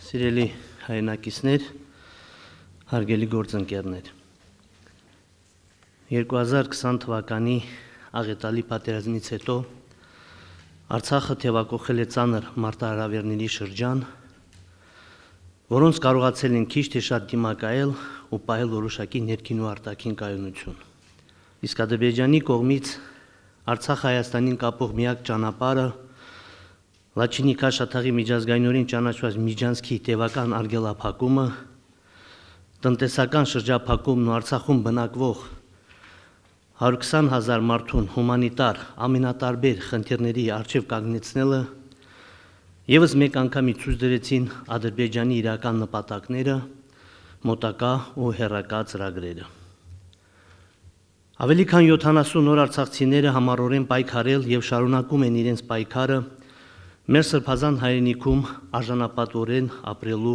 Սիրելի հայրենակիցներ, հարգելի գործընկերներ, 2020 թվականի աղետալի պատերազմից հետո Արցախը թևակողել է ծանր մարտահրավերների շրջան, որոնց կարողացել են քիչ թե շատ դիմակայել ու պահել որոշակի ներքին ու արտաքին կայունություն։ Իսկ Ադրբեջանի կողմից Արցախը Հայաստանին կապող միակ ճանապարհը Լաչինի Քաշաթաղի միջազգայինորեն ճանաչված միջանցքի տևական արգելափակումը, տնտեսական շրջափակումն ու Արցախում բնակվող 120,000 մարդուն հումանիտար ամենատարբեր խնդիրների առջև կանգնեցնելը ևս մեկ անգամից ցույց դրեցին Ադրբեջանի իրական նպատակները, մոտակա ու հեռակա ծրագրերը։ Ավելի քան 70 օր արցախցիները համառորեն պայքարել եւ շարունակում են իրենց պայքարը մեր սրբազան հայրենիքում արժանապատվորեն ապրելու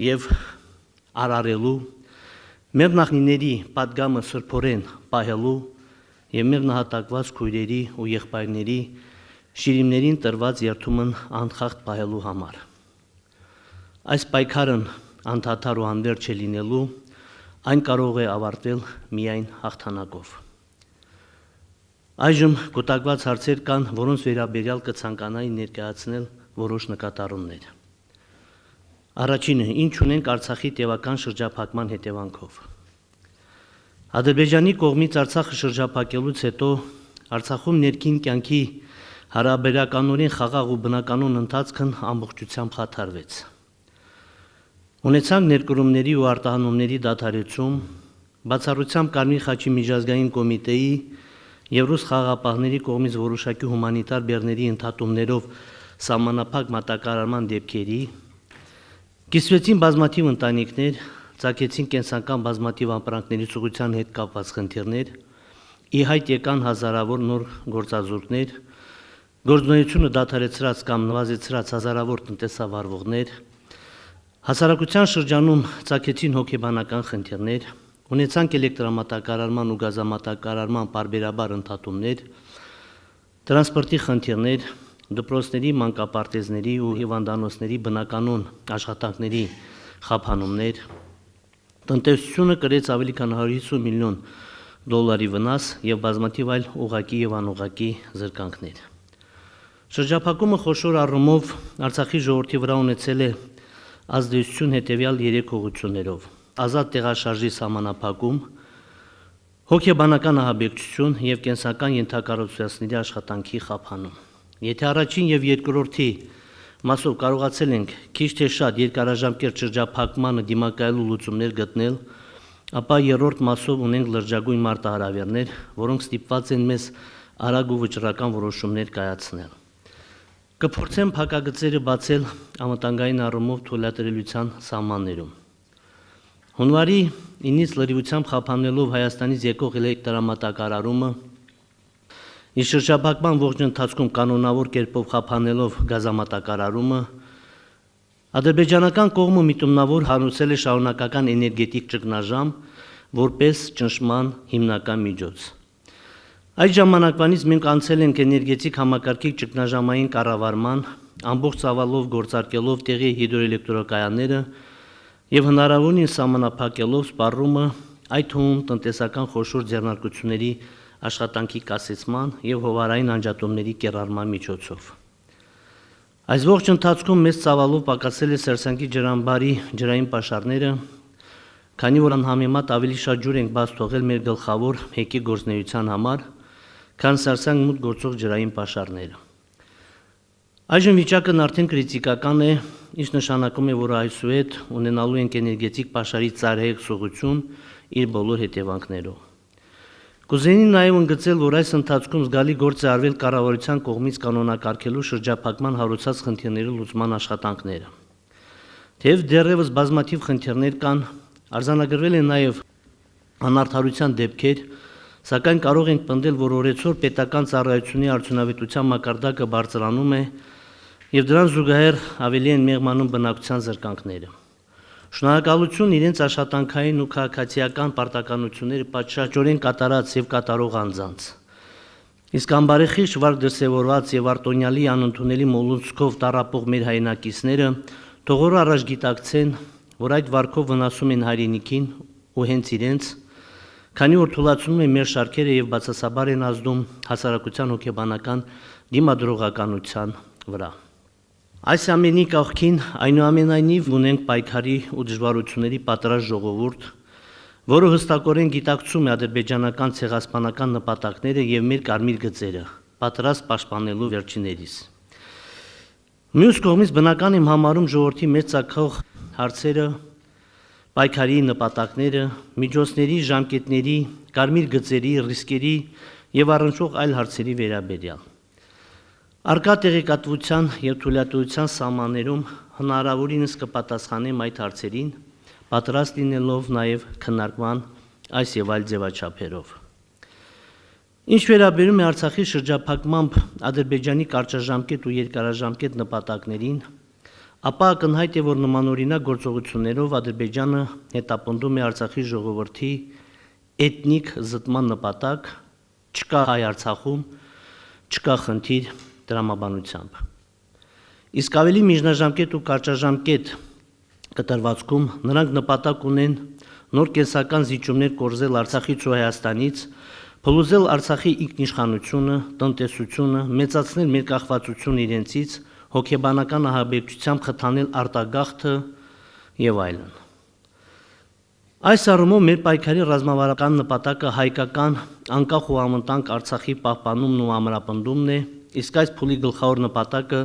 եւ արարելու, մեր նախնիների պատգամը սրբորեն պահելու եւ մեր նահատակված քույրերի ու եղբայրների շիրիմներին տրված երթումն անխախտ պահելու համար։ Այս պայքարն անդադար ու անվերջ է լինելու, այն կարող է ավարտվել միայն հաղթանակով։ Այժմ կուտակված հարցեր կան, որոնց վերաբերյալ կցանկանայի ներկայացնել որոշ նկատառումներ։ Առաջինը, ինչ ունենք Արցախի տևական շրջափակման հետևանքով։ Ադրբեջանի կողմից Արցախը շրջափակելուց հետո Արցախում ներքին կյանքի հարաբերականորեն խաղաղ ու բնականon ընթացքն ամբողջությամբ խաթարվեց։ Ունեցանք ներկրումների ու արտահանումների դադարեցում, բացառությամբ Կարմիր խաչի միջազգային կոմիտեի եւ ռուս խաղաղապահների կողմից որոշակի հումանիտար բեռների ընդհատումներով սահմանափակ մատակարարման դեպքերի, կիսվեցին բազմաթիվ ընտանիքներ, ծագեցին կենսական բազմաթիվ ապրանքների ծուղության հետ կապված խնդիրներ, ի հայտ եկան հազարավոր նոր գործազուրկներ, գործունեությունը դադարեցրած կամ նվազեցրած հազարավոր տնտեսավարողներ, հասարակության շրջանում ծագեցին հոգեբանական խնդիրներ, ունեցանք էլեկտրամատակարարման ու գազամատակարարման պարբերաբար ընդհատումներ, տրանսպորտի խնդիրներ, դպրոցների, մանկապարտեզների ու հիվանդանոցների բնականon աշխատանքների խափանումներ, տնտեսությունը կրեց ավելի քան 150 միլիոն դոլարի վնաս եւ բազմաթիվ այլ ուղղակի եւ անուղղակի զրկանքներ։ Շրջափակումը խոշոր առումով Արցախի ժողովրդի վրա ունեցել է ազդեցություն հետեւյալ 3 ուղղություններով. ազատ տեղաշարժի սահմանափակում, հոգեբանական ահաբեկչություն եւ կենսական ենթակառուցվածքների աշխատանքի խափանում։ Եթե առաջին եւ երկրորդի մասով կարողացել ենք քիչ թե շատ երկարաժամկետ շրջափակմանը դիմակայելու լուծումներ գտնել, ապա երրորդ մասով ունենք լրջագույն մարտահրավերներ, որոնք ստիպված են մեզ արագ ու վճռական որոշումներ կայացնել։ Կփորձեմ փակագծերը բացել անվտանգային առումով թույլատրելիության սահմաններում։ Հունվարի 9-ից լրիվությամբ խափանելով Հայաստանից եկող էլեկտրամատակարարումը, իր շրջափակման ողջ ընթացքում կանոնավոր կերպով խափանելով գազամատակարարումը, ադրբեջանական կողմը միտումնավոր հարուցել է շարունակական էներգետիկ ճգնաժամ որպես ճնշման հիմնական միջոց։ Այդ ժամանակվանից մենք անցել ենք էներգետիկ համակարգի ճգնաժամային կառավարման, ամբողջ ծավալով գործարկելով տեղի հիդրոէլեկտրակայանները եւ հնարավորին սահմանափակելով սպառումը, այդ թվում տնտեսական խոշոր ձեռնարկությունների աշխատանքի կասեցման եւ հովարային անջատումների կիրառման միջոցով։ Այս ողջ ընթացքում մեծ ծավալով պակասել է Սերսանգի ջրամբարի ջրային պաշարները, քանի որ անհամեմատ ավելի շատ ջուր ենք բաց թողել մեր գլխավոր հեկի գործունեության համար, քան Սերսանգ մուտք գործող ջրային պաշարները։ Այժմ վիճակն արդեն կրիտիկական է, ինչ նշանակում է, որ այսուհետ ունենալու ենք էներգետիկ պաշարի ծայրահեղ սուղություն իր բոլոր հետևանքներով։ Կուզենի նաև ընդգծել, որ այս ընթացքում զգալի գործ է արվել կառավարության կողմից կանոնակարգելու շրջափակման հարուցած խնդիրների լուծման աշխատանքները։ Թեև դեռևս բազմաթիվ խնդիրներ կան, արձանագրվել են նաև անարդարության դեպքեր, սակայն կարող ենք պնդել, որ օրեցօր պետական ծառայությունների արդյունավետության մակարդակը բարձրանում է եւ դրան զուգահեռ ավելի են մեղմանում բնակության զրկանքները։ Շնորհակալություն իրենց աշխատանքային ու քաղաքացիական պարտականությունները պատշաճորեն կատարած եւ կատարող անձանց։ Իսկ անբարեխիղճ վարք դրսևորված եւ արտոնյալի անընդունելի մոլուցքով տառապող մեր հայրենակիցները թողորը առաջ գիտակցեն, որ այդ վարկով վնասում են հայրենիքին ու հենց իրենց, քանի որ թուլացնում են մեր շարքերը եւ բացասաբար են ազդում հասարակության հոգեբանական դիմադրողականության վրա։ Այս ամենի կողքին այնուամենայնիվ ունենք պայքարի ու դժվարությունների պատրաստ ժողովուրդ, որը հստակորեն գիտակցում է ադրբեջանական ցեղասպանական նպատակները եւ մեր կարմիր գծերը, պատրաստ պաշտպանելու վերջիններիս։ Մյուս կողմից բնական եմ համարում ժողովրդի մեծ ցակող հարցերը, պայքարի նպատակները, միջոցների, ժամկետների, կարմիր գծերի, ռիսկերի եւ առնչվող այլ հարցերի վերաբերյալ։ Արկա տեղեկատվության եւ թույլատվության սահմաններում հնարավորինս կպատասխանեմ այդ հարցերին, պատրաստ լինելով նաեւ քննարկման այս եւ այլ ձևաչափերով։ Ինչ վերաբերում է Արցախի շրջափակմամբ Ադրբեջանի կարճաժամկետ ու երկարաժամկետ նպատակներին, ապա ակնհայտ է, որ նմանօրինակ գործողություններով Ադրբեջանը հետապնդում է Արցախի ժողովրդի էթնիկ զտման նպատակ, չկա հայ Արցախում, չկա խնդիր դրամաբանությամբ։ Իսկ ավելի միջնաժամկետ ու կարճաժամկետ կտրվածքում նրանք նպատակ ունեն նոր կենսական զիջումներ կորզել Արցախից ու Հայաստանից, փլուզել Արցախի ինքնիշխանությունը, տնտեսությունը, մեծացնել մեր կախվածությունը իրենցից, հոգեբանական ահաբեկչությամբ խթանել արտագաղթը եւ այլն։ Այս առումով մեր պայքարի ռազմավարական նպատակը հայկական անկախ ու անվտանգ Արցախի պահպանումն ու ամրապնդումն է, իսկ այս փուլի գլխավոր նպատակը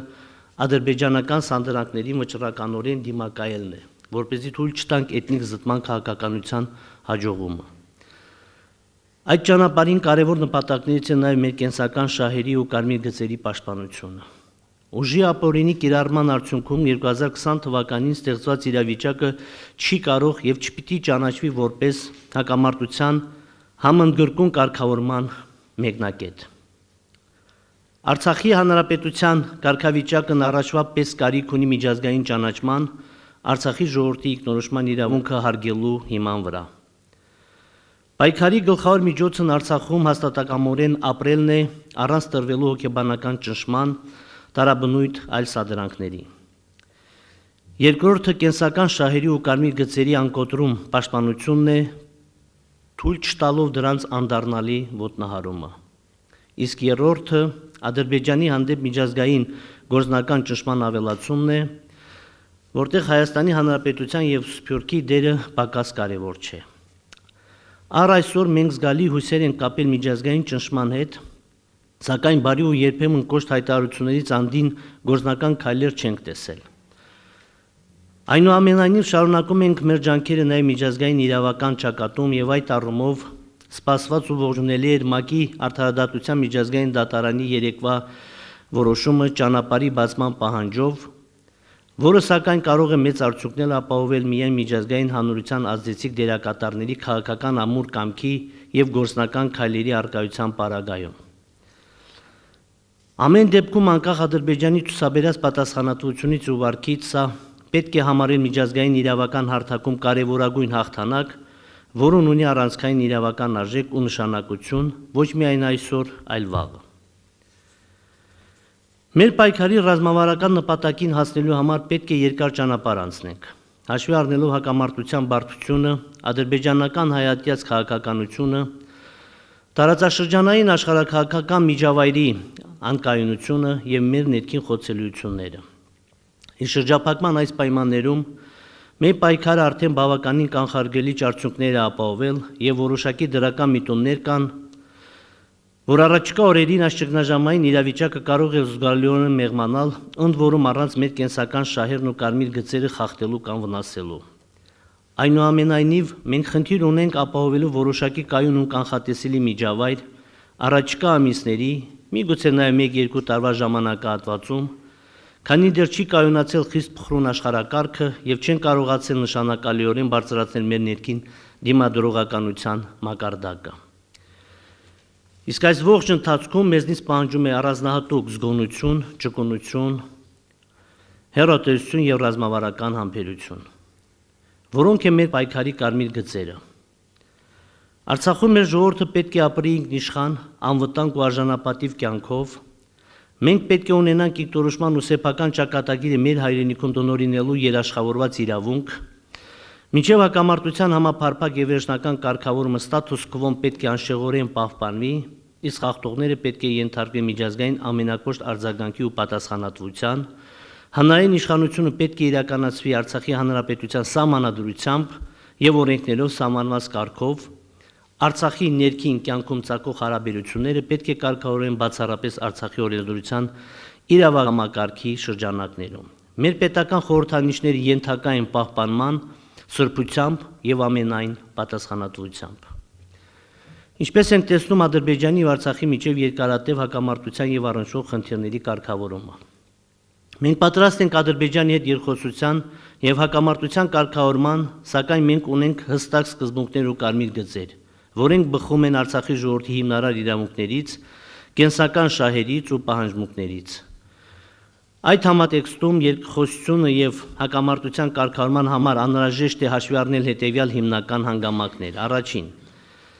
ադրբեջանական սանդրանքներին վճռականորեն դիմակայելն է, որպեսզի թույլ չտանք էթնիկ զտման քաղաքականության հաջողումը։ Այդ ճանապարհին կարևոր նպատակներից է նաև մեր կենսական շահերի ու կարմիր գծերի պաշտպանությունը։ Ուժի ապօրինի կիրառման արդյունքում 2020 թվականին ստեղծված իրավիճակը չի կարող եւ չպիտի ճանաչվի որպես հակամարտության համընդգրկուն կարգավորման մեկնակետ։ Արցախի հանրապետության կարգավիճակն առաջվա պես կարիք ունի միջազգային ճանաչման, Արցախի ժողովրդի ինքնորոշման իրավունքը հարգելու հիման վրա։ Պայքարի գլխավոր միջոցն Արցախում հաստատակամորեն ապրելն է առանց տրվելու հոգեբանական ճնշման, տարաբնույթ այլ սադրանքների։ Երկրորդը կենսական շահերի ու կարմիր գծերի անկոտրում պաշտպանությունն է, թույլ չտալով դրանց անդառնալի ոտնահարումը։ Իսկ երրորդը Ադրբեջանի հանդեպ միջազգային գործնական ճնշման ավելացումն է, որտեղ Հայաստանի Հանրապետության եւ Սփյուռքի դերը պակաս կարևոր չէ։ Առ այսօր մենք զգալի հույսեր ենք կապել միջազգային ճնշման հետ, սակայն բարի ու երբեմն կոշտ հայտարարություններից անդին գործնական քայլեր չենք տեսել։ Այնուամենայնիվ շարունակում ենք մեր ջանքերը նաև միջազգային իրավական ճակատում եւ այդ առումով սպասված ու ողջունելի էր ՄԱԿ-ի արդարադատության միջազգային դատարանի երեկվա որոշումը ճանապարհի բացման պահանջով, որը սակայն կարող է մեծ արդյունքներ ապահովել միայն միջազգային հանրության ազդեցիկ դերակատարների քաղաքական ամուր կամքի եւ գործնական քայլերի արկայության պարագայում։ Ամեն դեպքում անկախ Ադրբեջանի ցուսաբերած պատասխանատվությունից ու վարկից սա պետք է համարել միջազգային իրավական հարթակում կարևորագույն հաղթանակ, որն ունի առանցքային իրավական արժեք ու նշանակություն ոչ միայն այսօր, այլ վաղը։ Մեր պայքարի ռազմավարական նպատակին հասնելու համար պետք է երկար ճանապարհ անցնենք։ Հաշվի առնելով հակամարտության բարդությունը, ադրբեջանական հայատյաց քաղաքականությունը, տարածաշրջանային աշխարհաքաղաքական միջավայրի անկայունությունը եւ մեր ներքին խոցելիությունները։ Ի շրջափակման այս պայմաններում մեր պայքարը արդեն բավականին կանխարգելիչ արդյունքներ է ապահովել եւ որոշակի դրական միտումներ կան, որ առաջիկա օրերին այս ճգնաժամային իրավիճակը կարող է զգալիորեն մեղմանալ, ընդ որում առանց մեր կենսական շահերն ու կարմիր գծերը խախտելու կամ վնասելու։ Այնուամենայնիվ, մենք խնդիր ունենք ապահովելու որոշակի կայուն ու կանխատեսելի միջավայր առաջիկա ամիսների, միգուցե նաև 1-2 տարվա ժամանակահատվածում, քանի դեռ չի կայունացել խիստ փխրուն աշխարհակարգը եւ չեն կարողացել նշանակալիորեն բարձրացնել մեր ներքին դիմադրողականության մակարդակը։ Իսկ այս ողջ ընթացքում մեզնից պահանջում է առանձնահատուկ զգոնություն, ճկունություն, հեռատեսություն եւ ռազմավարական համբերություն, որոնք են մեր պայքարի կարմիր գծերը։ Արցախում մեր ժողովուրդը պետք է ապրի ինքնիշխան, անվտանգ ու արժանապատիվ կյանքով, Մենք պետք է ունենանք ինքնորոշման ու սեփական ճակատագիրը մեր հայրենիքում տնօրինելու երաշխավորված իրավունք, մինչև հակամարտության համապարփակ եւ վերջնական կարգավորումը ստատուս քվոն պետք է անշեղորեն պահպանվի, իսկ խախտողները պետք է ենթարկվեն միջազգային ամենակոշտ արձագանքի ու պատասխանատվության, հանրային իշխանությունը պետք է իրականացվի Արցախի հանրապետության սահմանադրությամբ եւ օրենքներով սահմանված կարգով, Արցախի ներքին կյանքում ծագող հարաբերությունները պետք է կարգավորեն բացառապես Արցախի օրենսդրության իրավահամակարգի շրջանակներում։ Մեր պետական խորհրդանիշները ենթակա են պահպանման, սրբությամբ եւ ամենայն պատասխանատվությամբ։ Ինչպես ենք տեսնում Ադրբեջանի եւ Արցախի միջև երկարատև հակամարտության եւ առնչվող խնդիրների կարգավորումը։ Մենք պատրաստ ենք Ադրբեջանի հետ երկխոսության եւ հակամարտության կարգավորման, սակայն մենք ունենք հստակ սկզբունքներ ու կարմիր գծեր, որոնք բխում են Արցախի ժողովրդի հիմնարար իրավունքներից, կենսական շահերից ու պահանջմունքներից։ Այդ համատեքստում երկխոսությունը եւ հակամարտության կարգավորման համար անհրաժեշտ է հաշվի առնել հետեւյալ հիմնական հանգամանքներ։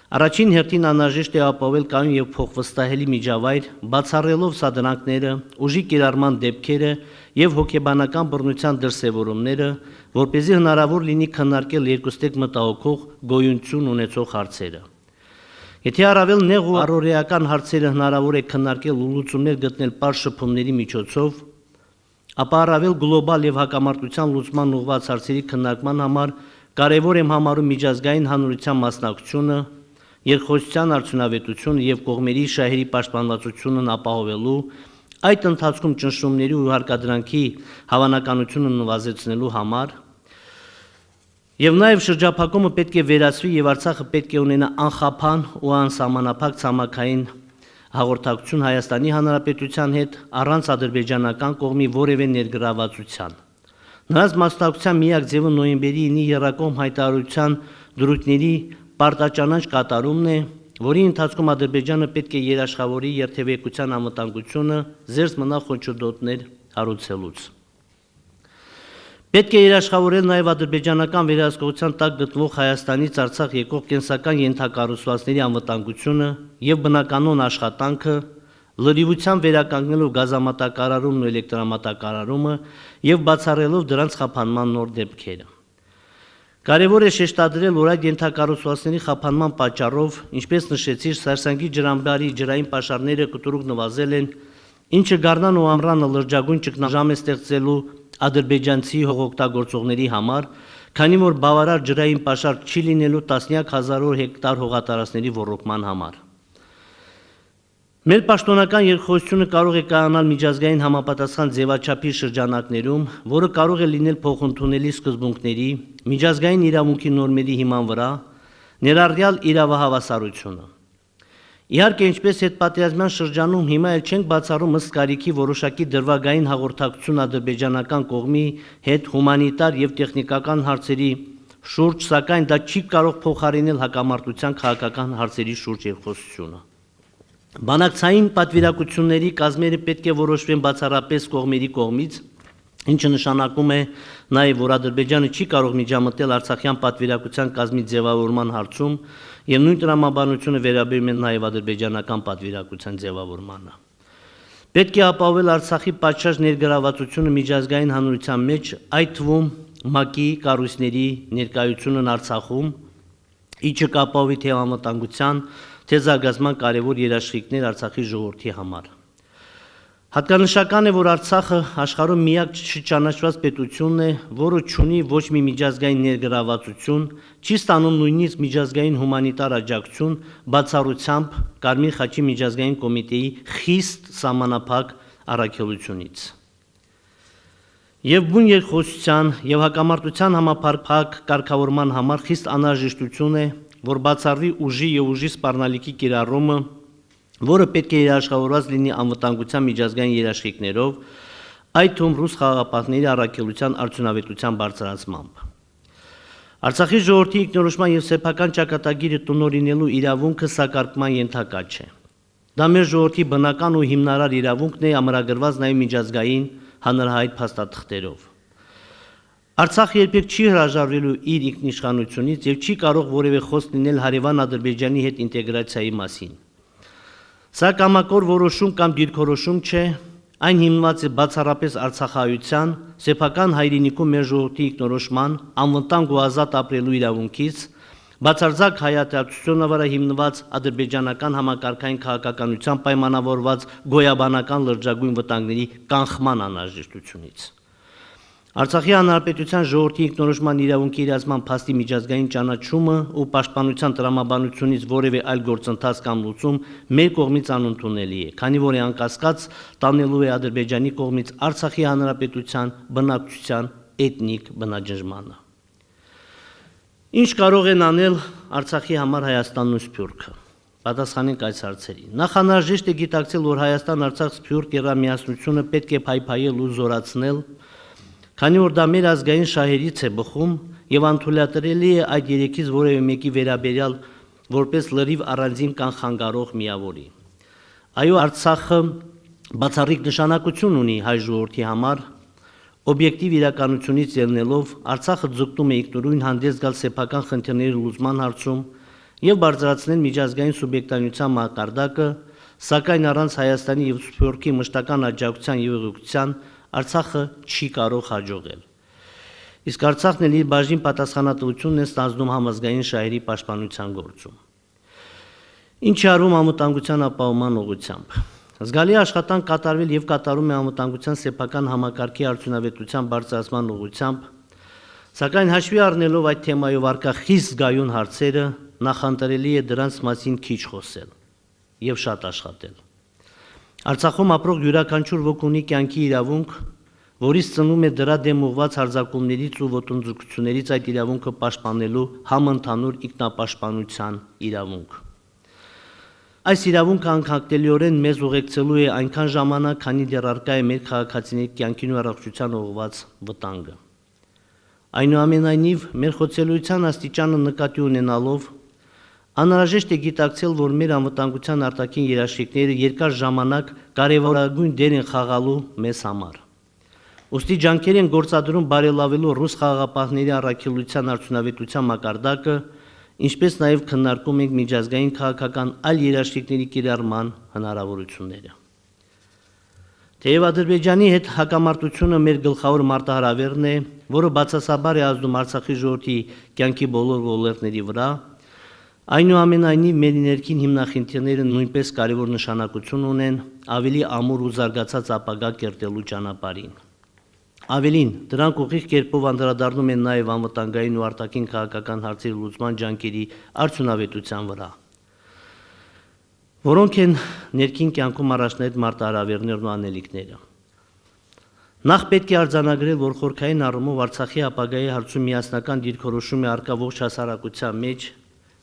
Առաջին հերթին անհրաժեշտ է ապահովել կայուն եւ փոխվստահելի միջավայր, բացառելով սադրանքները, ուժի կիրառման դեպքերը եւ հոգեբանական բռնության դրսեւորումները, որպեսզի հնարավոր լինի քննարկել երկուստեք մտահոգող գոյություն ունեցող հարցերը։ Եթե առավել նեղ ու առօրեական հարցերը հնարավոր է քննարկել ու լուծումներ գտնել պարզ շփումների միջոցով, ապա առավել գլոբալ եւ հակամարտության լուծման ուղղված հարցերի քննարկման համար կարևոր եմ համարում միջազգային հանրության մասնակցությունը, երկխոսության արդյունավետությունը եւ կողմերի շահերի պաշտպանվածությունն ապահովելու, այդ ընթացքում ճնշումների ու հարկադրանքի հավանականությունը նվազեցնելու համար, եւ նաեւ շրջափակումը պետք է վերացվի եւ Արցախը պետք է ունենա անխափան ու անսահմանափակ ցամաքային հաղորդակցություն Հայաստանի Հանրապետության հետ առանց ադրբեջանական կողմի որևէ ներգրավվածության։ Նրանց մասնակցության միակ ձևը նոյեմբերի 9-ի եռակողմ հայտարարության դրույթների պարտաճանաչ կատարումն է, որի ընթացքում Ադրբեջանը պետք է երաշխավորի երթևեկության անվտանգությունը զերծ մնա խոչընդոտներ հարուցելուց։ Պետք է երաշխավորել նաև ադրբեջանական վերահսկողության տակ գտնվող Հայաստանից Արցախ եկող կենսական ենթակառուցվածքների անվտանգությունը եւ բնականոն աշխատանքը, լրիվության վերականգնելով գազամատակարարումն ու էլեկտրամատակարարումը եւ բացառելով դրանց խափանման նոր դեպքերը։ Կարևոր է շեշտադրել, որ այդ ենթակառուցվածքների խափանման պատճառով, ինչպես նշեցի, Սարսանգի ջրամբարի ջրային պաշարները կտրուկ նվազել են, ինչը Գառնան ու Ամռանը լրջագույն ճգնաժամ է ստեղծելու ադրբեջանցի հողօգտագործողների համար, քանի որ բավարար ջրային պաշար չի լինելու տասնյակ հազարավոր հեկտար հողատարածքների ոռոգման համար։ Մեր պաշտոնական երկխոսությունը կարող է կայանալ միջազգային համապատասխան ձևաչափի շրջանակներում, որը կարող է լինել փոխընդունելի սկզբունքների, միջազգային իրավունքի նորմերի հիման վրա, ներառյալ իրավահավասարությունը։ Իհարկե, ինչպես հետպատերազմյան շրջանում հիմա էլ չենք բացառում ըստ կարիքի որոշակի դրվագային հաղորդակցություն ադրբեջանական կողմի հետ հումանիտար եւ տեխնիկական հարցերի շուրջ, սակայն դա չի կարող փոխարինել հակամարտության քաղաքական հարցերի շուրջ երկխոսությունը։ Բանակցային պատվիրակությունների կազմերը պետք է որոշվեն բացառապես կողմերի կողմից, ինչը նշանակում է նաև, որ Ադրբեջանը չի կարող միջամտել Արցախյան պատվիրակության կազմի ձևավորման հարցում եւ նույն տրամաբանությունը վերաբերում է նաև ադրբեջանական պատվիրակության ձևավորմանը։ Պետք է ապահովել Արցախի պատշաճ ներգրավվածությունը միջազգային հանրության մեջ, այդ թվում ՄԱԿ-ի կառույցների ներկայությունն Արցախում, ինչը կապահովի թե անվտանգության, թե զարգացման կարևոր երաշխիքներ Արցախի ժողովրդի համար։ Հատկանշական է, որ Արցախը աշխարհում միակ չճանաչված պետությունն է, որը չունի ոչ մի միջազգային ներգրավվածություն, չի ստանում նույնիսկ միջազգային հումանիտար աջակցություն, բացառությամբ Կարմիր խաչի միջազգային կոմիտեի խիստ սահմանափակ առաքելությունից։ Եվ բուն երկխոսության եւ հակամարտության համապարփակ կարգավորման համար խիստ անհրաժեշտություն է, որ բացառվի ուժի եւ ուժի սպառնալիքի կիրառումը, որը պետք է երաշխավորված լինի անվտանգության միջազգային երաշխիքներով, այդ թվում ռուս խաղաղապահների առաքելության արդյունավետության բարձրացմամբ։ Արցախի ժողովրդի ինքնորոշման եւ սեփական ճակատագիրը տնօրինելու իրավունքը սակարկման ենթակա չէ։ Դա մեր ժողովրդի բնական ու հիմնարար իրավունքն է, ամրագրված նաեւ միջազգային հանրահայտ փաստաթղթերով։ Արցախը երբեք չի հրաժարվելու իր ինքնիշխանությունից եւ չի կարող որևէ խոսք լինել հարևան Ադրբեջանի հետ ինտեգրացիայի մասին։ Սա կամակոր որոշում կամ դիրքորոշում չէ, այն հիմնված է բացառապես արցախայության, սեփական հայրենիքում մեր ժողովրդի ինքնորոշման, անվտանգ ու ազատ ապրելու իրավունքից, բացարձակ հայատյացության վրա հիմնված ադրբեջանական համակարգային քաղաքականության պայմանավորված գոյաբանական լրջագույն վտանգների կանխման անհրաժեշտությունից։ Արցախի հանրապետության ժողովրդի ինքնորոշման իրավունքի իրացման փաստի միջազգային ճանաչումը ու պաշտպանության տրամաբանությունից որևէ այլ գործընթաց կամ լուծում մեր կողմից անընդունելի է, քանի որ անկասկած տանելու է Ադրբեջանի կողմից Արցախի հանրապետության բնակչության էթնիկ բնաջնջմանը։ Ինչ կարող են անել Արցախի համար Հայաստանն ու Սփյուռքը։ Պատասխանենք այս հարցերին։ Նախ անհրաժեշտ է գիտակցել, որ Հայաստան-Արցախ-Սփյուռք գերամիասնությունը պետք է փայփայել ու զորացնել, քանի որ դա մեր ազգային շահերից է բխում եւ անթույլատրելի է այդ երեքից որևէ մեկի վերաբերյալ որպես լրիվ առանձին կան խանգարող միավորի։ Այո, Արցախը բացառիկ նշանակություն ունի հայ ժողովրդի համար, օբյեկտիվ իրականությունից ելնելով Արցախը ձգտում է ինքնուրույն հանդես գալ սեփական խնդիրների լուծման հարցում եւ բարձրացնել միջազգային սուբյեկտանության մակարդակը, սակայն առանց Հայաստանի եւ Սփյուռքի մշտական աջակցության եւ ուղղության Արցախը չի կարող հաջողել։ Իսկ Արցախն էլ իր բաժին պատասխանատվությունն է ստանձնում համազգային շահերի պաշտպանության գործում։ Ինչ է արվում անվտանգության ապահովման ուղղությամբ։ Զգալի աշխատանք կատարվել եւ կատարում է անվտանգության սեփական համակարգի արդյունավետության բարձրացման ուղղությամբ, սակայն հաշվի առնելով այդ թեմայով առկա խիստ զգայուն հարցերը, նախընտրելի է դրանց մասին քիչ խոսել եւ շատ աշխատել։ Արցախում ապրող յուրաքանչյուր ոք ունի կյանքի իրավունք, որից ծնվում է դրա դեմ ուղղված հարձակումներից ու ոտնձգություններից այդ իրավունքը պաշտպանելու համընդհանուր ինքնապաշտպանության իրավունք։ Այս իրավունքը անկախտելիորեն մեզ ուղեկցելու է այնքան ժամանակ, քանի դեռ առկա է մեր քաղաքացիների կյանքին ու առողջության ուղղված վտանգը։ Այնուամենայնիվ, մեր խոցելիության աստիճանը նկատի ունենալով, անհրաժեշտ է գիտակցել, որ մեր անվտանգության արտաքին երաշխիքները երկար ժամանակ կարևորագույն դեր են խաղալու մեզ համար։ Ուստի ջանքեր են գործադրում բարելավելու ռուս խաղաղապահների առաքելության արդյունավետության մակարդակը, ինչպես նաև քննարկում ենք միջազգային քաղաքական այլ երաշխիքների կիրառման հնարավորությունները։ Թեև Ադրբեջանի հետ հակամարտությունը մեր գլխավոր մարտահրավերն է, որը բացասաբար է ազդում Արցախի ժողովրդի կյանքի բոլոր ոլորտների վրա, այնուամենայնիվ մեր ներքին հիմնախնդիրները նույնպես կարևոր նշանակություն ունեն ավելի ամուր ու զարգացած ապագա կերտելու ճանապարհին։ Ավելին, դրանք ուղիղ կերպով անդրադառնում են նաև անվտանգային ու արտաքին քաղաքական հարցերի լուծման ջանքերի արդյունավետության վրա, որոնք են ներքին կյանքում առաջնահերթ մարտահրավերներն ու անելիքները։ Նախ պետք է արձանագրել, որ խորքային առումով Արցախի ապագայի հարցում միասնական դիրքորոշում է առկա ողջ հասարակության մեջ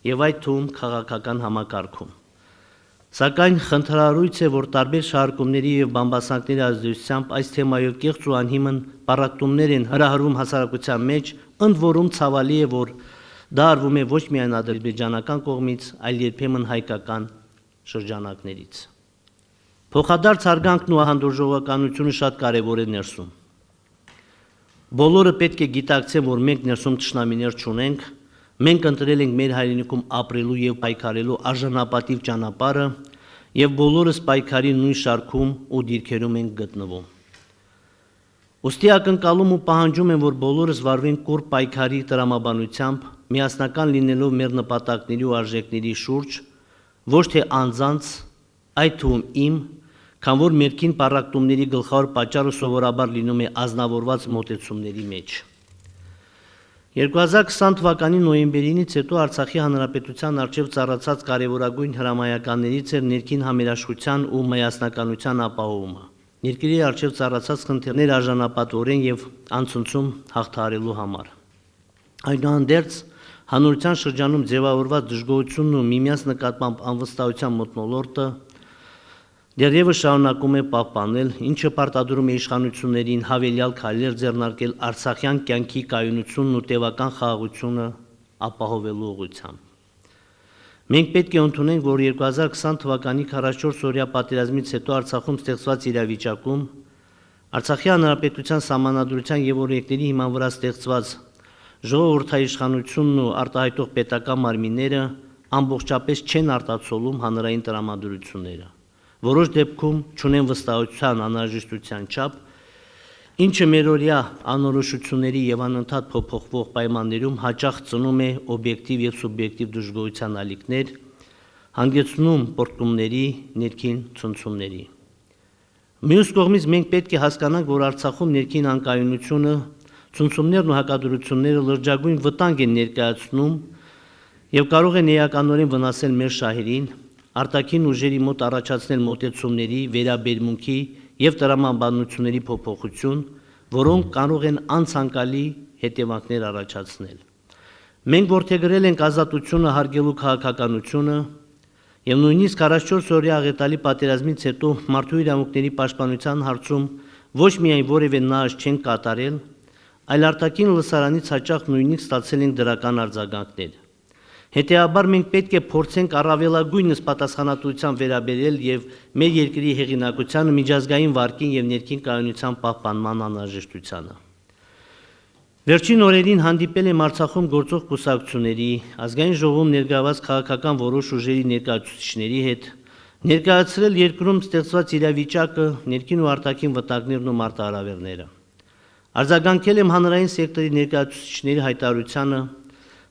եւ այդ թվում քաղաքական համակարգում։ Սակայն խնդրահարույց է, որ տարբեր շահարկումների եւ բամբասանքների ազդեցությամբ այս թեմայով կեղծ ու անհիմն պառակտումներ են հրահրվում հասարակության մեջ, ընդ որում ցավալի է, որ դա արվում է ոչ միայն ադրբեջանական կողմից, այլ երբեմն հայկական շրջանակներից։ Փոխադարձ հարգանքն ու հանդուրժողականությունը շատ կարևոր է ներսում։ Բոլորը պետք է գիտակցեն, որ մենք ներսում թշնամիներ չունենք, մենք ընտրել ենք մեր հայրենիքում ապրելու եւ պայքարելու արժանապատիվ ճանապարհը եւ բոլորս պայքարի նույն շարքում ու դիրքերում ենք գտնվում։ Ոստի ակնկալում ու պահանջում են, որ բոլորս վարվենք կուռ պայքարի տրամաբանությամբ, միասնական լինելով մեր նպատակների ու արժեքների շուրջ, ոչ թե անձանց, այդ թվում իմ, քան որ մերքին պառակտումների գլխավոր պատճառը սովորաբար լինում է ազնվորված մոտեցումների մեջ։ 2020 թվականի նոյեմբերից հետո Արցախի հանրապետության արչև ծառացած կարևորագույն հրամայականներից էր ներքին համերաշխության ու միասնականության ապահովումը։ Երկրի արչև ծառացած խնդիրներ արժանապատվորեն եւ անցնցում հաղթահարելու համար։ Այնուհանդերձ հանրության շրջանում ձևավորված դժգոհությունն ու միմյանց նկատմամբ անվստահության մթնոլորտը դեռևս շարունակում է պահպանել, ինչը պարտադրում է իշխանություններին հավելյալ քայլեր ձեռնարկել արցախյան կյանքի կայունությունն ու տևական խաղաղությունը ապահովելու ուղղությամբ։ Մենք պետք է ընդունենք, որ 2020 թվականի 44-օրյա պատերազմից հետո Արցախում ստեղծված իրավիճակում Արցախի հանրապետության սահմանադրության եւ օրենքների հիման վրա ստեղծված ժողովրդաիշխանությունն ու արտահայտող պետական մարմինները ամբողջապես չեն արտացոլում հանրային տրամադրությունները։ որոշ դեպքում չունեն վստահության անհրաժեշտության չափ, ինչը մերօրյա անորոշությունների եւ անընդհատ փոփոխվող պայմաններում հաճախ ծնում է օբյեկտիվ եւ սուբյեկտիվ դժգոհության ալիքներ, հանգեցնում պոռթկումների, ներքին ցնցումների։ Մյուս կողմից մենք պետք է հասկանանք, որ Արցախում ներքին անկայունությունը, ցնցումներն ու հակադրությունները լրջագույն վտանգ են ներկայացնում եւ կարող են էականորեն վնասել մեր շահերին, արտաքին ուժերի մոտ առաջացնել մոտեցումների, վերաբերմունքի եւ տրամաբանությունների փոփոխություն, որոնք կարող են անցանկալի հետևանքներ առաջացնել։ Մենք որդեգրել ենք ազատությունը հարգելու քաղաքականությունը եւ նույնիսկ 44 օրյա աղետալի պատերազմից հետո մարդու իրավունքների պաշտպանության հարցում ոչ միայն որևէ նահանջ չեն կատարել, այլ արտաքին լսարանից հաճախ նույնիսկ ստացել ենք դրական արձագանքներ։ Հետևաբար մենք պետք է փորձենք առավելագույնս պատասխանատվությամբ վերաբերել եւ մեր երկրի հեղինակությանը, միջազգային վարկին եւ ներքին կայունության պահպանման անհրաժեշտությանը։ Վերջին օրերին հանդիպել եմ Արցախում գործող կուսակցությունների, ազգային ժողովում ներկայացված քաղաքական որոշ ուժերի ներկայացուցիչների հետ, ներկայացրել երկրում ստեղծված իրավիճակը, ներքին ու արտաքին վտանգներն ու մարտահրավերները։ Արձագանքել եմ հանրային սեկտորի ներկայացուցիչների հայտարարությանը,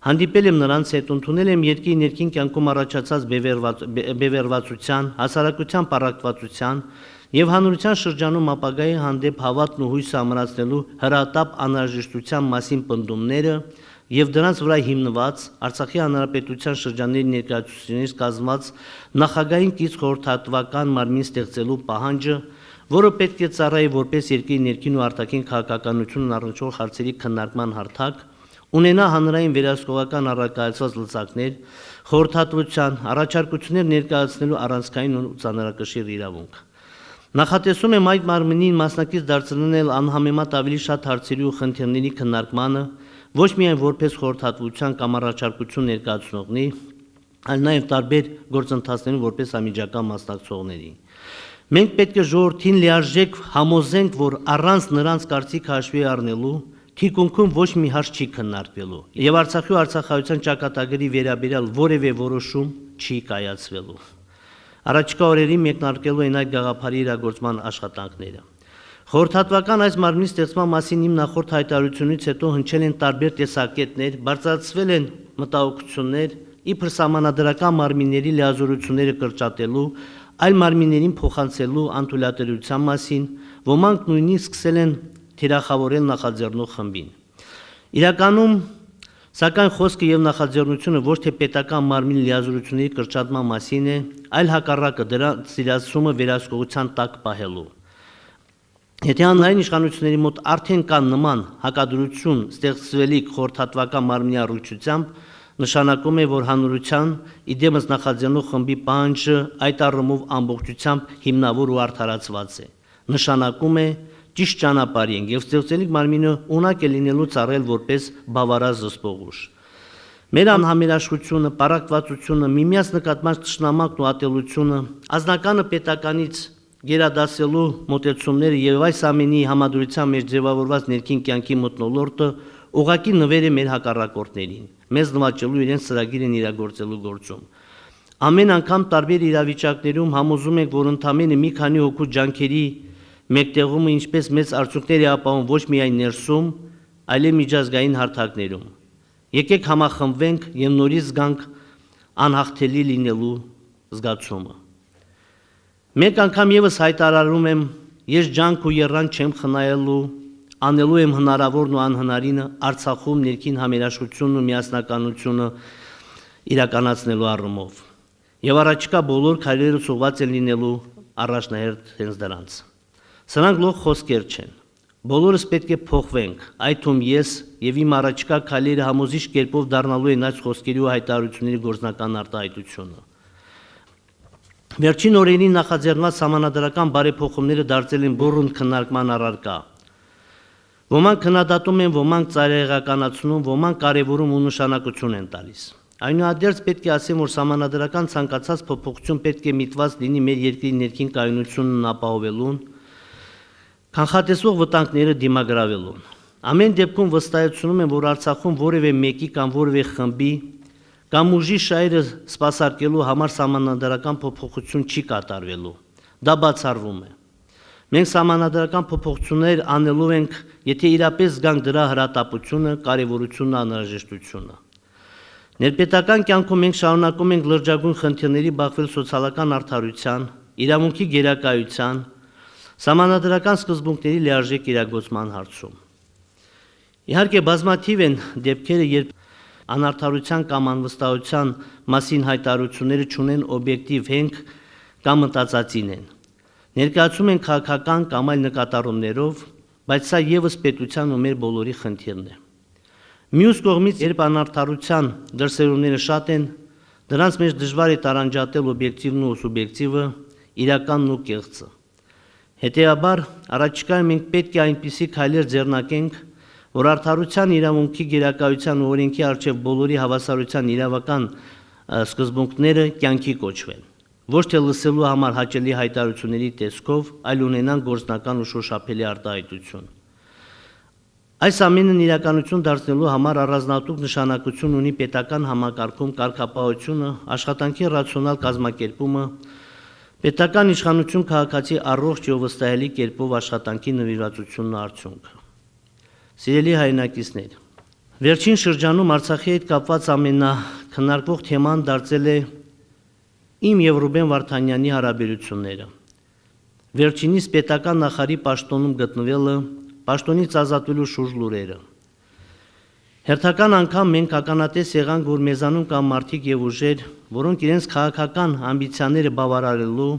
հանդիպել եմ նրանց հետ, ընդունել եմ երկրի ներքին կյանքում առաջացած բևեռվածության, հասարակության պառակտվածության եւ հանրության շրջանում ապագայի հանդեպ հավատն ու հույսը ամրացնելու հրատապ անհրաժեշտության մասին պնդումները եւ դրանց վրա հիմնված Արցախի հանրապետության շրջանների ներկայացուցիչներից կազմված նախագահային կից խորհրդատվական մարմին ստեղծելու պահանջը, որը պետք է ծառայի որպես երկրի ներքին ու արտաքին քաղաքականությունն առնչվող հարցերի քննարկման հարթակ, ունենա հանրային վերահսկողական առարկայացված լծակներ, խորհրդատվության, առաջարկություններ ներկայացնելու առանցքային ու ծանրակշիռ իրավունք։ Նախատեսում եմ այդ մարմնին մասնակից դարձնել անհամեմատ ավելի շատ հարցերի ու խնդիրների քննարկմանը, ոչ միայն որպես խորհրդատվության կամ առաջարկություն ներկայացնողների, այլ նաև տարբեր գործընթացներում որպես անմիջական մասնակցողների։ Մենք պետք է ժողովրդին լիարժեք համոզենք, որ առանց նրանց կարծիքը հաշվի առնելու թիկունքում ոչ մի հարց չի քննարկվելու եւ Արցախի ու արցախայության ճակատագրի վերաբերյալ որևէ որոշում չի կայացվելու։ Առաջիկա օրերին մեկնարկելու են այդ գաղափարի իրագործման աշխատանքները։ Խորհրդատվական այս մարմնի ստեղծման մասին իմ նախորդ հայտարարությունից հետո հնչել են տարբեր տեսակետներ, բարձրացվել են մտահոգություններ, իբր սահմանադրական մարմինների լիազորությունները կրճատելու, այլ մարմիններին փոխանցելու անթույլատրության մասին, ոմանք նույնիսկ սկսել են թիրախավորել նախաձեռնող խմբին։ Իրականում, սակայն խոսքը եւ նախաձեռնությունը ոչ թե պետական մարմին լիազորությունների կրճատման մասին է, այլ հակառակը դրանց իրացումը վերահսկողության տակ պահելու։ Եթե հանրային իշխանությունների մոտ արդեն կան նման հակադրություն ստեղծվելիք խորհրդատվական մարմնի առողջությամբ, նշանակում է, որ հանրության իդեմս նախաձեռնող խմբի պահանջը այդ առումով ամբողջությամբ հիմնավոր ու արդարացված է։ Նշանակում է ճիշտ ճանապարհ ենք եւ ստեղծելիք մարմինը ունակ է լինելու ծառայել որպես բավարար զսպող ուժ։ Մեր անհամերաշխությունը, պառակտվածությունը, միմյանց նկատմամբ թշնամանքն ու ատելությունը, ազնականը պետականից գերադասելու մոտեցումները եւ այս ամենի համադրության մեջ ձևավորված ներքին կյանքի մթնոլորտը ուղղակի նվեր է մեր հակառակորդներին, մեզ նվաճելու իրենց ծրագիր են իրագործելու գործում։ Ամեն անգամ տարբեր իրավիճակներում համոզում ենք, որ ընդամենը մի քանի հոգու ջանքերի մեկտեղումը ինչպես մեծ արդյունքներ է ապահովում ոչ միայն ներսում, այլև միջազգային հարթակներում։ Եկեք համախմբվենք եւ նորից զգանք անհաղթելի լինելու զգացումը։ Մեկ անգամ եւս հայտարարում եմ, ես ջանք ու եռանդ չեմ խնայելու, անելու եմ հնարավորն ու անհնարինը Արցախում ներքին համերաշխությունն ու միասնականությունը իրականացնելու առումով։ Եվ առաջիկա բոլոր քայլերը ուղղված են լինելու առաջնահերթ հենց դրանց։ Սրանք լող խոսքեր չեն։ Բոլորս պետք է փոխվենք, այդ թվում ես եւ իմ առաջիկա քայլերը համոզիչ կերպով դառնալու են այս խոսքերի ու հայտարարությունների գործնական արտահայտությունը։ Վերջին օրերին նախաձեռնված սահմանադրական բարեփոխումները դարձել են բուռն քննարկման առարկա։ Ոմանք քննադատում են, ոմանք ծայրահեղականացնում, ոմանք կարևորում ու նշանակություն են տալիս։ Այնուհանդերձ պետք է ասեմ, որ սահմանադրական ցանկացած փոփոխություն պետք է միտված լինի մեր երկրի ներքին կայունությունն ապահովելուն, կանխատեսվող վտանգները դիմագրավելուն։ Ամեն դեպքում վստահեցնում եմ, որ Արցախում որևէ մեկի կամ որևէ խմբի կամ ուժի շահերը սպասարկելու համար սահմանադրական փոփոխություն չի կատարվելու։ դա բացառվում է։ Մենք սահմանադրական փոփոխություններ անելու ենք, եթե իրապես զգանք դրա հրատապությունը, կարևորությունն, անհրաժեշտությունը։ Ներպետական կյանքում մենք շարունակում ենք լրջագույն խնդիրների բախվել սոցիալական արդարության, իրավունքի գերակայության, սահմանադրական սկզբունքների լիարժեք իրագործման հարցում։ Իհարկե բազմաթիվ են դեպքերը, երբ անարդարության կամ անվստահության մասին հայտարարությունները չունեն օբյեկտիվ հենք կամ մտածածին են։ Ներկայացում են քաղաքական կամ այլ նկատառումներով, բայց սա ևս պետության ու մեր բոլորի խնդիրն է։ Մյուս կողմից, երբ անարդարության դրսևորումները շատ են, դրանց մեջ դժվար է տարանջատել օբյեկտիվն ու սուբյեկտիվը, իրականն ու կեղծը։ Հետևաբար, առաջիկայում մենք պետք է այնպիսի քայլեր ձեռնարկենք, որ արդարության, իրավունքի գերակայության ու օրենքի առջև բոլորի հավասարության իրավական սկզբունքները կյանքի կոչվեն, ոչ թե լսելու համար հաճելի հայտարարությունների տեսքով, այլ ունենան գործնական ու շոշափելի արտահայտություն։ Այս ամենն իրականություն դարձնելու համար առանձնահատուկ նշանակություն ունի պետական համակարգում կարգապահությունը, աշխատանքի ռացիոնալ կազմակերպումը, պետական իշխանություն քաղաքացի առողջ և վստահելի կերպով աշխատանքի նվիրվածությունն արդյունքը։ Սիրելի հայրենակիցներ, վերջին շրջանում Արցախի հետ կապված ամենաքննարկվող թեման դարձել է իմ և Ռուբեն Վարդանյանի հարաբերությունները։ Վերջինիս պետական նախարարի պաշտոնում գտնվելը, պաշտոնից ազատվելու շուրջ լուրերը։ Հերթական անգամ մենք ականատես եղանք, որ մեզանում կան մարդիկ և ուժեր, որոնք իրենց քաղաքական ամբիցիաները բավարարելու,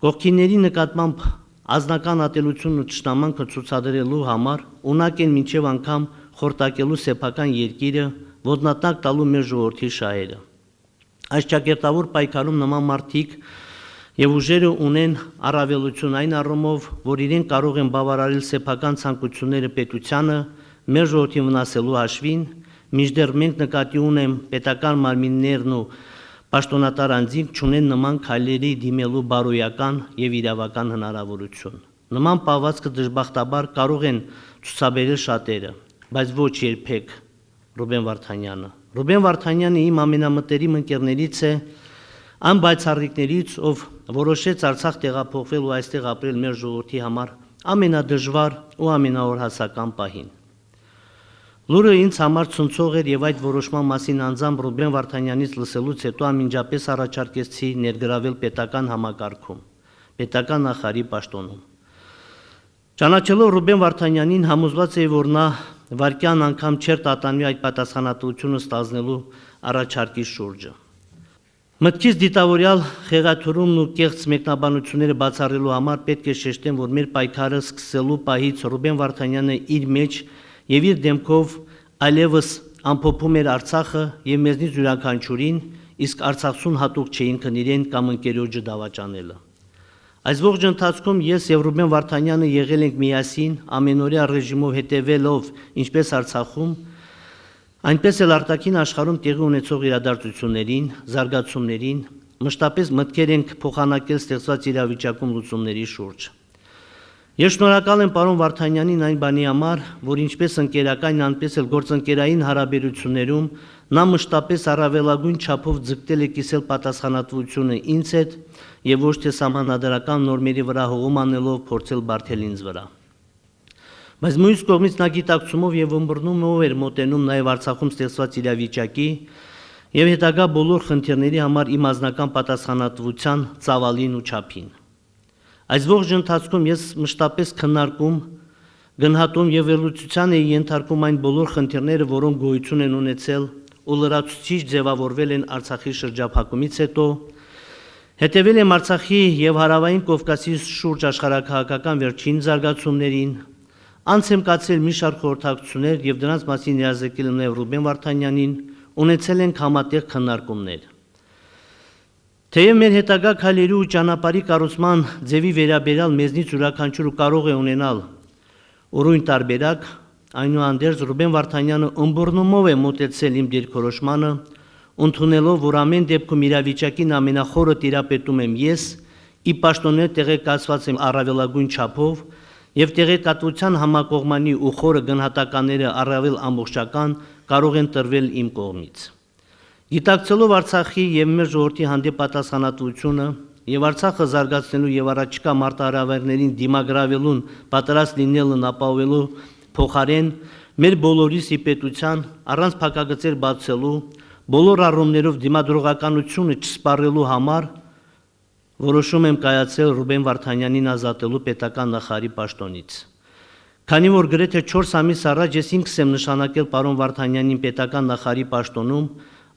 կողքինների նկատմամբ ազնական ատելությունն ու թշնամանքը ցուցադրելու համար ունակ են մինչև անգամ խորտակելու սեփական երկիրը, ոտնատակ տալու մեր ժողովրդի շահերը։ Այս ճակերտավոր պայքարում նման մարդիկ և ուժերը ունեն առավելություն այն առումով, որ իրենք կարող են բավարարել սեփական ցանկությունները պետությանը, մեր ժողովրդին վնասելու հաշվին, մինչդեռ մենք նկատի ունեմ պետական մարմիններն ու պաշտոնատար անձինք չունեն նման քայլերի դիմելու բարոյական և իրավական հնարավորություն։ Նման պահվածքը դժբախտաբար կարող են ցուցաբերել շատերը, բայց ոչ երբեք Ռուբեն Վարդանյանը։ Ռուբեն Վարդանյանը իմ ամենամտերիմ ընկերներից է, այն բացառիկներից, ով որոշեց Արցախ տեղափոխվել ու այստեղ ապրել մեր ժողովրդի համար ամենադժվար ու ամենաօրհասական պահին։ Լուրը ինձ համար ցնցող էր և այդ որոշման մասին անձամբ Ռուբեն Վարդանյանից լսելուց հետո անմիջապես առաջարկեցի ներգրավել պետական համակարգում, պետական նախարարի պաշտոնում։ Ճանաչելով Ռուբեն Վարդանյանին համոզված էի, որ նա վայրկյան անգամ չէր տատանվի այդ պատասխանատվությունը ստանձնելու առաջարկի շուրջը։ Մտքից դիտավորյալ խեղաթյուրումն ու կեղծ մեկնաբանությունները բացառելու համար պետք է շեշտեմ, որ մեր պայքարը սկսելու պահից Ռուբեն Վարդանյանը իր մեջ և իր դեմքով այլևս ամփոփում էր Արցախը և մեզնից յուրաքանչյուրին, իսկ Արցախցուն հատուկ չէին քնիրեն կամ ընկերոջը դավաճանելը։ Այս ողջ ընթացքում ես և Ռուբեն Վարդանյանը եղել ենք միասին, ամենօրյա ռեժիմով հետևելով ինչպես Արցախում, այնպես էլ արտաքին աշխարհում տեղի ունեցող իրադարձություններին, զարգացումներին, մշտապես մտքեր ենք փոխանակել ստեղծված իրավիճակում լուծումների շուրջ։ Ես շնորհակալ եմ պարոն Վարդանյանին այն բանի համար, որ ինչպես ընկերական, այնպես էլ գործընկերային հարաբերություններում նա մշտապես առավելագույն չափով ձգտել է կիսել պատասխանատվությունը ինձ հետ և ոչ թե սահմանադրական նորմերի վրա հողում անելով փորձել բարդել ինձ վրա։ Բայց մյուս կողմից նա գիտակցումով և ըմբռնումով էր մոտենում նաև Արցախում ստեղծված իրավիճակի և հետագա բոլոր խնդիրների համար իմ անձնական պատասխանատվության ծավալին ու չափին։ Այս ողջ ընթացքում ես մշտապես քննարկում, գնահատում և վերլուծության էի ենթարկում այն բոլոր խնդիրները, որոնք գոյություն են ունեցել ու լրացուցիչ ձևավորվել են Արցախի շրջափակումից հետո, հետևել եմ Արցախի և Հարավային Կովկասի շուրջ աշխարհաքաղաքական վերջին զարգացումներին, անց եմ կացրել մի շարք խորհրդակցություններ և դրանց մասին իրազեկել եմ նաև Ռուբեն Վարդանյանին, ունեցել ենք համատեղ քննարկումներ։ Թեև մեր հետագա քայլերի ու ճանապարհի կառուցման ձևի վերաբերյալ մեզնից յուրաքանչյուրը կարող է ունենալ ուրույն տարբերակ, այնուհանդերձ Ռուբեն Վարդանյանը ըմբռնումով է մոտեցել իմ դիրքորոշմանը, ընդունելով, որ ամեն դեպքում իրավիճակին ամենախորը տիրապետում եմ ես, ի պաշտոններ տեղեկացված եմ առավելագույն չափով և տեղեկատվության համակողմանի ու խորը գնահատականները առավել ամբողջական կարող են տրվել իմ կողմից։ Գիտակցելով Արցախի և մեր ժողովրդի հանդեպ պատասխանատվությունը եւ Արցախը զարգացնելու եւ առաջիկա մարտահրավերներին դիմագրավելուն պատրաստ լինելն ապահովելու փոխարեն մեր բոլորիս ի պետության առանց փակագծեր բացելու բոլոր առումներով դիմադրողականությունը չսպառելու համար որոշում եմ կայացել Ռուբեն Վարդանյանին ազատելու պետական նախարարի պաշտոնից։ Քանի որ գրեթե 4 ամիս առաջ ես ինքս եմ նշանակել պարոն Վարդանյանին պետական նախարարի պաշտոնում,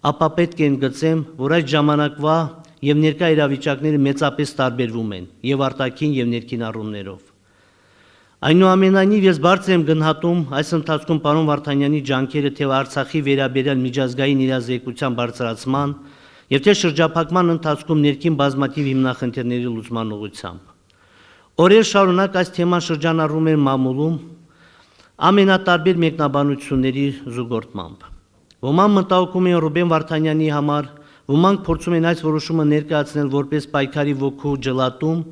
ապա պետք է ընդգծեմ, որ այդ ժամանակվա եւ ներկա իրավիճակները մեծապես տարբերվում են եւ արտաքին եւ ներքին առումներով։ Այնուամենայնիվ ես բարձր եմ գնահատում այս ընթացքում պարոն Վարդանյանի ջանքերը թե Արցախի վերաբերյալ միջազգային իրազեկության բարձրացման եւ թե շրջափակման ընթացքում ներքին բազմաթիվ հիմնախնդիրների լուծման ուղղությամբ։ Օրեր շարունակ այս թեման շրջանառվում էր մամուլում ամենատարբեր մեկնաբանությունների զուգորդմամբ։ Ոմանք մտահոգում են Ռուբեն Վարդանյանի համար, ոմանք փորձում են այս որոշումը ներկայացնել որպես պայքարի ոգու ջլատում,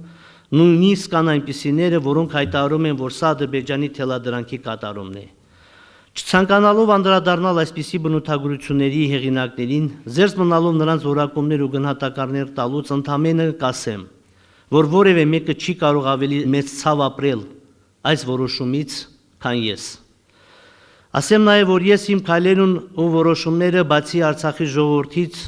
նույնիսկ կան այնպիսիները, որոնք հայտարարում են, որ սա Ադրբեջանի թելադրանքի կատարումն է։ Չցանկանալով անդրադառնալ այսպիսի բնութագրությունների հեղինակներին, զերծ մնալով նրանց որակումներ ու գնահատականներ տալուց ընդամենը կասեմ, որ որևէ մեկը չի կարող ավելի մեծ ցավ ապրել այս որոշումից, քան ես։ Ասեմ նաև, որ ես իմ քայլերն ու որոշումները բացի Արցախի ժողովրդից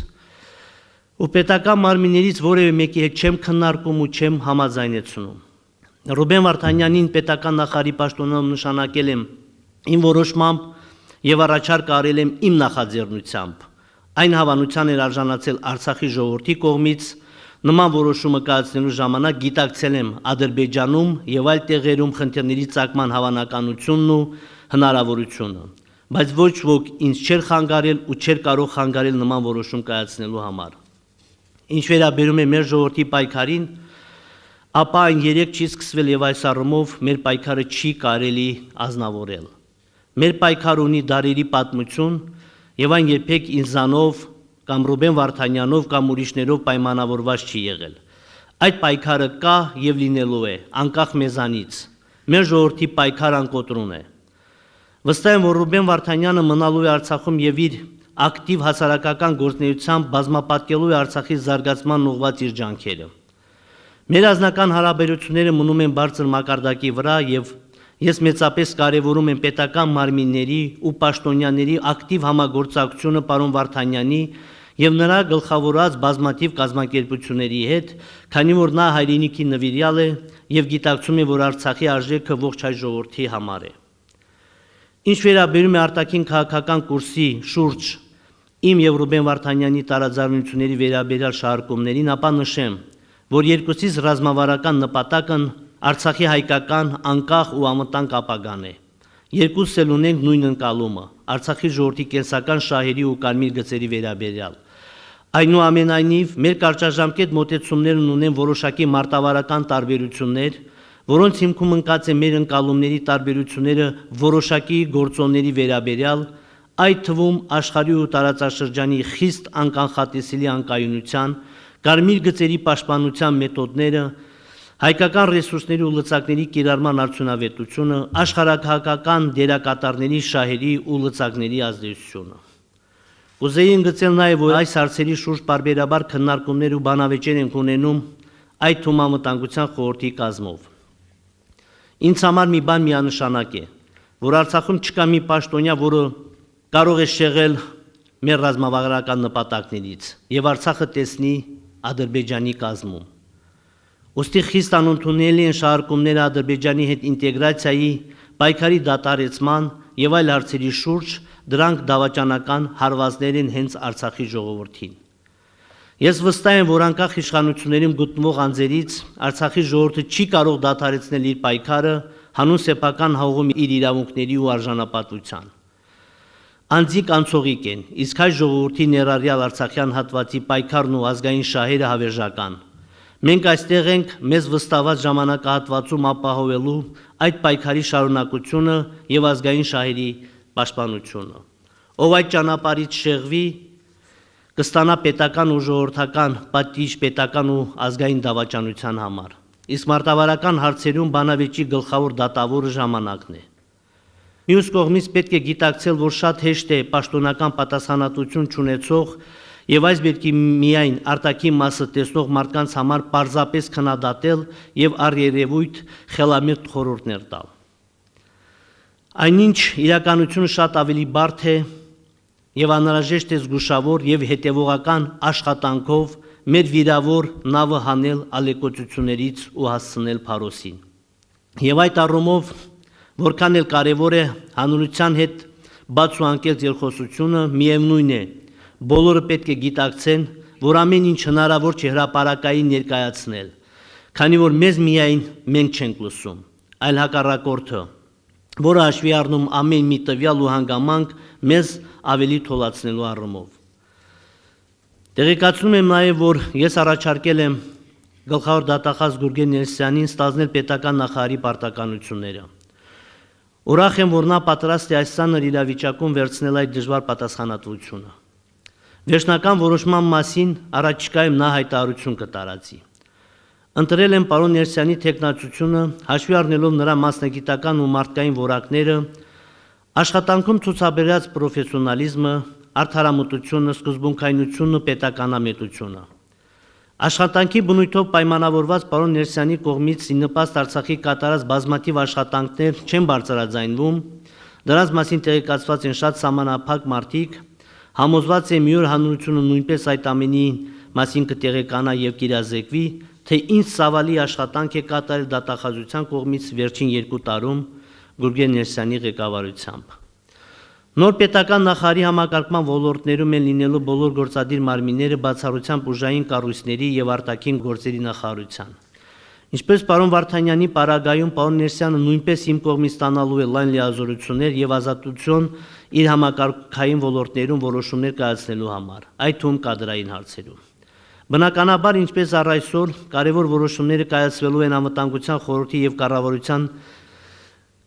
ու պետական մարմիններից որևէ մեկի հետ չեմ քննարկում ու չեմ համաձայնեցնում։ Ռուբեն Վարդանյանին պետական նախարարի պաշտոնում նշանակել եմ իմ որոշմամբ եւ առաջարկ արել եմ իմ նախաձեռնությամբ։ Այն հավանության էր արժանացել Արցախի ժողովրդի կողմից նման որոշումը կայացնելու ժամանակ գիտակցել եմ Ադրբեջանում եւ այլ տեղերում խնդիրների ծագման հավանականությունն ու հնարավորությունը, բայց ոչ ոք ինձ չէր խանգարել ու չէր կարող խանգարել նման որոշում կայացնելու համար։ Ինչ վերաբերում է մեր ժողովրդի պայքարին, ապա այն երեք չի սկսվել եւ այս առումով մեր պայքարը չի կարելի ազնվորել։ Մեր պայքարը ունի դարերի պատմություն եւ այն երբեք ինձանով կամ Ռուբեն Վարդանյանով կամ ուրիշներով պայմանավորված չի եղել։ Այդ պայքարը կա եւ լինելու է, անկախ մեզանից։ Մեր ժողովրդի պայքարը անկոտրուն է։ Վստահ եմ, որ Ռուբեն Վարդանյանը մնալու է Արցախում եւ իր ակտիվ հասարակական գործունեությամբ բազմապատկելու է Արցախի զարգացման ուղղված իր ջանքերը։ Մեր ազնական հարաբերությունները մնում են բարձր մակարդակի վրա եւ ես մեծապես կարևորում եմ պետական մարմինների ու պաշտոնյաների ակտիվ համագործակցությունը պարոն Վարդանյանի եւ նրա գլխավորած բազմաթիվ կազմակերպությունների հետ, քանի որ նա հայրենիքի նվիրյալ է եւ գիտակցում է, որ Արցախի արժեքը ողջ հայ ժողովրդի համար է։ Ինչ վերաբերում է արտաքին քաղաքական կուրսի շուրջ իմ եւ Ռուբեն Վարդանյանի տարաձայնությունների վերաբերյալ շարժումներին, ապա նշեմ, որ երկուսից ռազմավարական նպատակն Արցախի հայկական անկախ ու անվտանգ ապագան է։ Երկուսս էլ ունենք նույն ընկալումը Արցախի ժողովրդի կենսական շահերի ու կարմիր գծերի վերաբերյալ։ Այնուամենայնիվ, մեր կարճաժամկետ մոտեցումներն ունեն որոշակի մարտավարական տարբերություններ, որոնց հիմքում ընկած է մեր ընկալումների տարբերությունները որոշակի գործոնների վերաբերյալ, այդ թվում աշխարհի ու տարածաշրջանի խիստ անկանխատեսելի անկայունության, կարմիր գծերի պաշտպանության մեթոդները, հայկական ռեսուրսների ու լծակների կիրառման արդյունավետությունը, աշխարհակահաղական դերակատարների շահերի ու լծակների ազդեցությունը։ Կուզեի ընդգծել նաև, որ այս հարցերի շուրջ պարբերաբար քննարկումներ ու բանավեճեր ենք ունենում այդ թվում անվտանգության խորհրդի կազմով։ Ինձ համար մի բան միանշանակ է, որ Արցախում չկա մի պաշտոնյա, որը կարող է շեղել մեր ռազմավարական նպատակներից եւ Արցախը տեսնի Ադրբեջանի կազմում։ Ոստի խիստ անընդունելի են շարժումները Ադրբեջանի հետ ինտեգրացիայի, պայքարի դատարեցման եւ այլ հարցերի շուրջ, դրանք դավաճանական հարվածներ են հենց Արցախի ժողովրդին։ Ես վստահ եմ, որ անկախ իշխանություններում գտնվող անձերից Արցախի ժողովուրդը չի կարող դադարեցնել իր պայքարը հանուն սեփական հողում իր իրավունքների ու արժանապատվության։ Անձիկ անցողիկ են, իսկ հայ ժողովրդի ներառյալ արցախյան հատվածի պայքարն ու ազգային շահերը հավերժական։ Մենք այստեղ ենք մեզ վստահված ժամանակահատվածում ապահովելու այդ պայքարի շարունակությունը եւ ազգային շահերի պաշտպանությունը։ Ով այդ ճանապարհից շեղվի, կստանա պետական ու ժողովրդական պատիժ պետական ու ազգային դավաճանության համար։ Իսկ մարտավարական հարցերում բանավեճի գլխավոր դատավորը ժամանակն է։ Մյուս կողմից պետք է գիտակցել, որ շատ հեշտ է պաշտոնական պատասխանատվություն չունեցող եւ այս բերքի միայն արտաքին մասը տեսնող մարդկանց համար պարզապես քննադատել եւ առերևույթ խելամիտ խորհուրդներ տալ։ Այնինչ իրականությունը շատ ավելի բարդ է եւ անհրաժեշտ է զգուշավոր եւ հետեւողական աշխատանքով մեր վիրավոր նավը հանել ալեկոծություններից ու հասցնել փարոսին։ Եվ այդ առումով, որքան էլ կարևոր է հանրության հետ բաց ու անկեղծ երկխոսությունը, միևնույն է, բոլորը պետք է գիտակցեն, որ ամեն ինչ հնարավոր չէ հրապարակային ներկայացնել, քանի որ մեզ միայն մենք չենք լսում, այլ հակառակորդը, որը հաշվի առնում ամեն մի տվյալ ու հանգամանք մեզ ավելի թոլացնելու առումով։ Տեղեկացնում եմ նաև, որ ես առաջարկել եմ գլխավոր դատախազ Գուրգեն Ներսյանին ստանձնել պետական նախարարի պարտականությունները։ Ուրախ եմ, որ նա պատրաստ է այս ծանր իրավիճակում վերցնել այդ դժվար պատասխանատվությունը։ Վերջնական որոշման մասին առաջիկայում նա հայտարարություն կտարածի։ Ընտրել եմ պարոն Ներսյանի թեկնածությունը, հաշվի առնելով նրա մասնագիտական ու մարդկային որակները, աշխատանքում ցուցաբերած պրոֆեսիոնալիզմը, արդարամտությունը, սկզբունքայնությունը, պետականամետությունը։ Աշխատանքի բնույթով պայմանավորված պարոն Ներսյանի կողմից նպաստ Արցախի կատարած բազմաթիվ աշխատանքներ չեն բարձրաձայնվում, դրանց մասին տեղեկացված են շատ սահմանափակ մարդիկ, համոզված է մի օր հանրությունը նույնպես այդ ամենի մասին կտեղեկանա եւ կիրազեկվի, թե ինչ ցավալի աշխատանք է կատարել դատախազության կողմից վերջին 2 տարում Գուրգեն Ներսյանի ղեկավարությամբ։ Նոր պետական նախարարի համակարգման ոլորտներում են լինելու բոլոր գործադիր մարմինները բացառությամբ ուժային կառույցների եւ արտաքին գործերի նախարարության։ Ինչպես պարոն Վարդանյանի պարագայում պարոն Ներսյանը նույնպես իմ կողմից ստանալու է լայն լիազորություններ եւ ազատություն իր համակարգային ոլորտներում որոշումներ կայացնելու համար, այդ թվում կադրային հարցերում։ Բնականաբար, ինչպես առ այսօր, կարևոր որոշումները կայացվելու են անվտանգության խորհրդի եւ կառավարության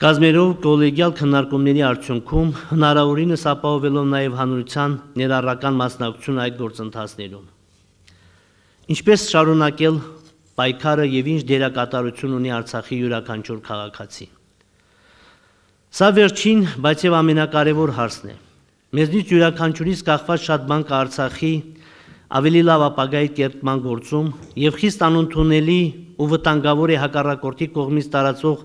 կազմերով կոլեգիալ քննարկումների արդյունքում, հնարավորինս ապահովելով նաև հանրության ներառական մասնակցություն այդ գործընթացներում։ Ինչպես շարունակել պայքարը եւ ինչ դերակատարություն ունի Արցախի յուրաքանչյուր քաղաքացի։ Սա վերջին, բայց եւ ամենակարևոր հարցն է։ Մեզնից յուրաքանչյուրից կախված շատ բան կա Արցախի ավելի լավ ապագայի կերտման գործում եւ խիստ անընդունելի ու վտանգավոր է հակառակորդի կողմից տարածող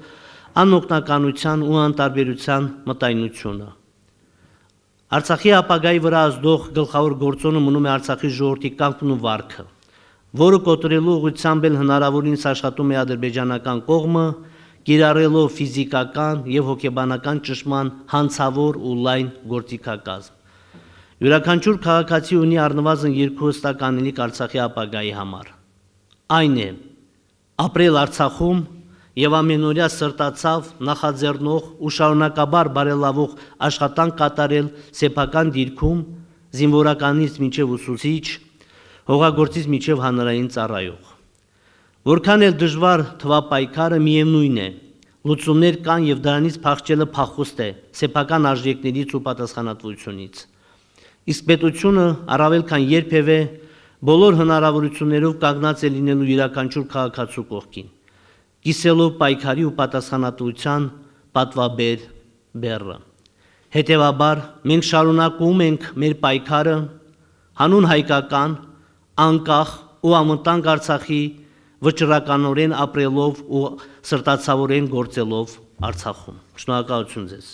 անօգնականության ու անտարբերության մտայնությունը։ Արցախի ապագայի վրա ազդող գլխավոր գործոնը մնում է Արցախի ժողովրդի կամքն ու վարքը, որը կոտրելու ուղղությամբ էլ հնարավորինս աշխատում է ադրբեջանական կողմը, կիրառելով ֆիզիկական եւ հոգեբանական ճնշման հանցավոր ու լայն գործիքակազմ։ Յուրաքանչյուր քաղաքացի ունի առնվազն 2 հստակ անելիք Արցախի ապագայի համար։ Այն է ապրել Արցախում եւ ամենօրյա սրտացավ, նախաձեռնող ու շարունակաբար բարելավող աշխատանք կատարել սեփական դիրքում, զինվորականից մինչև ուսուցիչ, հողագործից մինչև հանրային ծառայող։ Որքան էլ դժվար թվա պայքարը, միևնույն է, լուծումներ կան եւ դրանից փախչելը փախուստ է սեփական արժեքներից ու պատասխանատվությունից։ Իսկ պետությունը առավել քան երբևէ բոլոր հնարավորություններով կանգնած է լինելու յուրաքանչյուր քաղաքացու կողքին, կիսելով պայքարի ու պատասխանատվության պատվաբեր բեռը։ Հետևաբար մենք շարունակում ենք մեր պայքարը հանուն հայկական, անկախ ու անվտանգ Արցախի վճռականորեն ապրելով ու սրտացավորեն գործելով Արցախում։ Շնորհակալություն ձեզ։